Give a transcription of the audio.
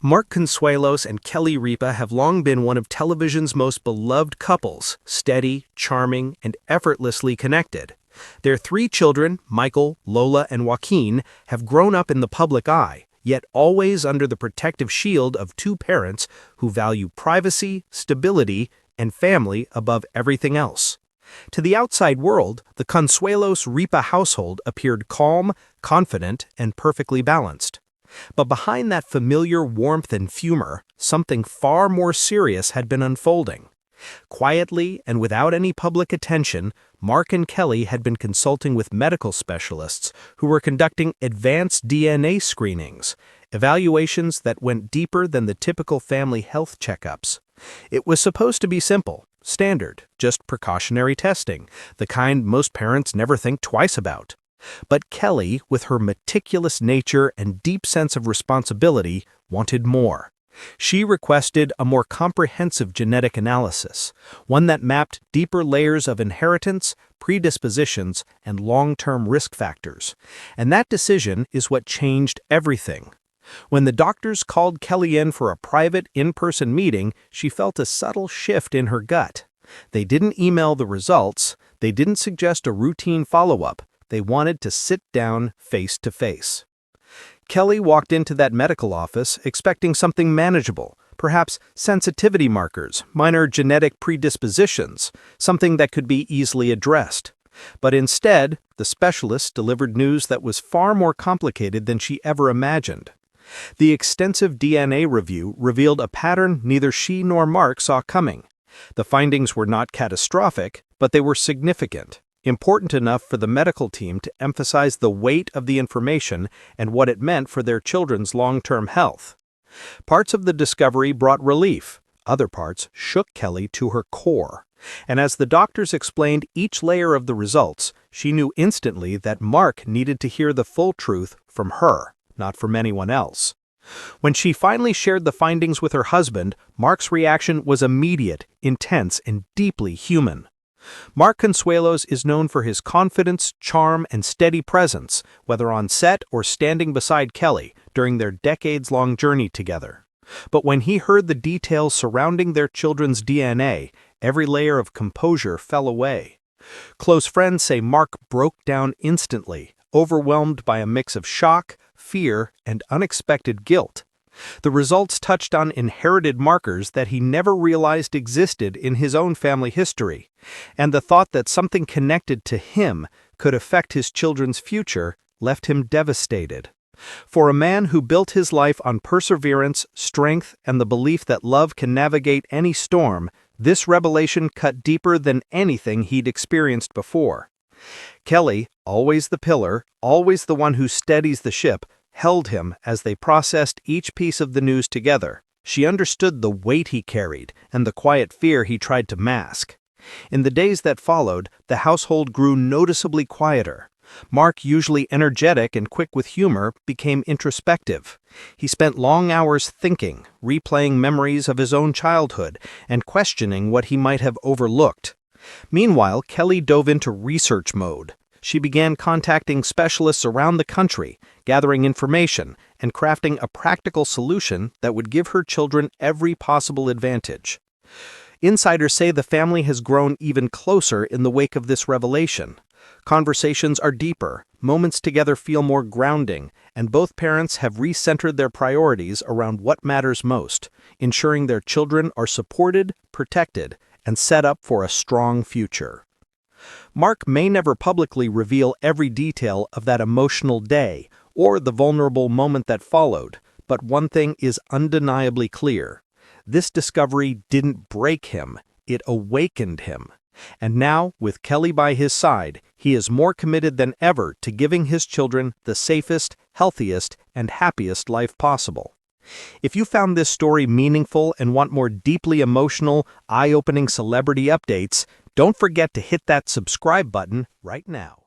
Consuelos and Kelly Ripa have long been one of television's most beloved couples, steady, charming, and effortlessly connected. Their three children, Michael, Lola, and Joaquin, have grown up in the public eye, yet always under the protective shield of two parents who value privacy, stability, and family above everything else. To the outside world, the Consuelos-Ripa household appeared calm, confident, and perfectly balanced. But behind that familiar warmth and humor, something far more serious had been unfolding. Quietly and without any public attention, Mark and Kelly had been consulting with medical specialists who were conducting advanced DNA screenings, evaluations that went deeper than the typical family health checkups. It was supposed to be simple, standard, just precautionary testing, the kind most parents never think twice about. But Kelly, with her meticulous nature and deep sense of responsibility, wanted more. She requested a more comprehensive genetic analysis, one that mapped deeper layers of inheritance, predispositions, and long-term risk factors. And that decision is what changed everything. When the doctors called Kelly in for a private, in-person meeting, she felt a subtle shift in her gut. They didn't email the results, they didn't suggest a routine follow-up. They wanted to sit down face to face. Kelly walked into that medical office expecting something manageable, perhaps sensitivity markers, minor genetic predispositions, something that could be easily addressed. But instead, the specialist delivered news that was far more complicated than she ever imagined. The extensive DNA review revealed a pattern neither she nor Mark saw coming. The findings were not catastrophic, but they were significant. Important enough for the medical team to emphasize the weight of the information and what it meant for their children's long-term health. Parts of the discovery brought relief, other parts shook Kelly to her core. And as the doctors explained each layer of the results, she knew instantly that Mark needed to hear the full truth from her, not from anyone else. When she finally shared the findings with her husband, Mark's reaction was immediate, intense, and deeply human. Mark Consuelos is known for his confidence, charm, and steady presence, whether on set or standing beside Kelly during their decades-long journey together. But when he heard the details surrounding their children's DNA, every layer of composure fell away. Close friends say Mark broke down instantly, overwhelmed by a mix of shock, fear, and unexpected guilt. The results touched on inherited markers that he never realized existed in his own family history, and the thought that something connected to him could affect his children's future left him devastated. For a man who built his life on perseverance, strength, and the belief that love can navigate any storm, this revelation cut deeper than anything he'd experienced before. Kelly, always the pillar, always the one who steadies the ship, held him as they processed each piece of the news together. She understood the weight he carried and the quiet fear he tried to mask. In the days that followed, the household grew noticeably quieter. Mark, usually energetic and quick with humor, became introspective. He spent long hours thinking, replaying memories of his own childhood, and questioning what he might have overlooked. Meanwhile, Kelly dove into research mode. She began contacting specialists around the country, gathering information, and crafting a practical solution that would give her children every possible advantage. Insiders say the family has grown even closer in the wake of this revelation. Conversations are deeper, moments together feel more grounding, and both parents have recentered their priorities around what matters most, ensuring their children are supported, protected, and set up for a strong future. Mark may never publicly reveal every detail of that emotional day or the vulnerable moment that followed, but one thing is undeniably clear. This discovery didn't break him, it awakened him. And now, with Kelly by his side, he is more committed than ever to giving his children the safest, healthiest, and happiest life possible. If you found this story meaningful and want more deeply emotional, eye-opening celebrity updates, don't forget to hit that subscribe button right now.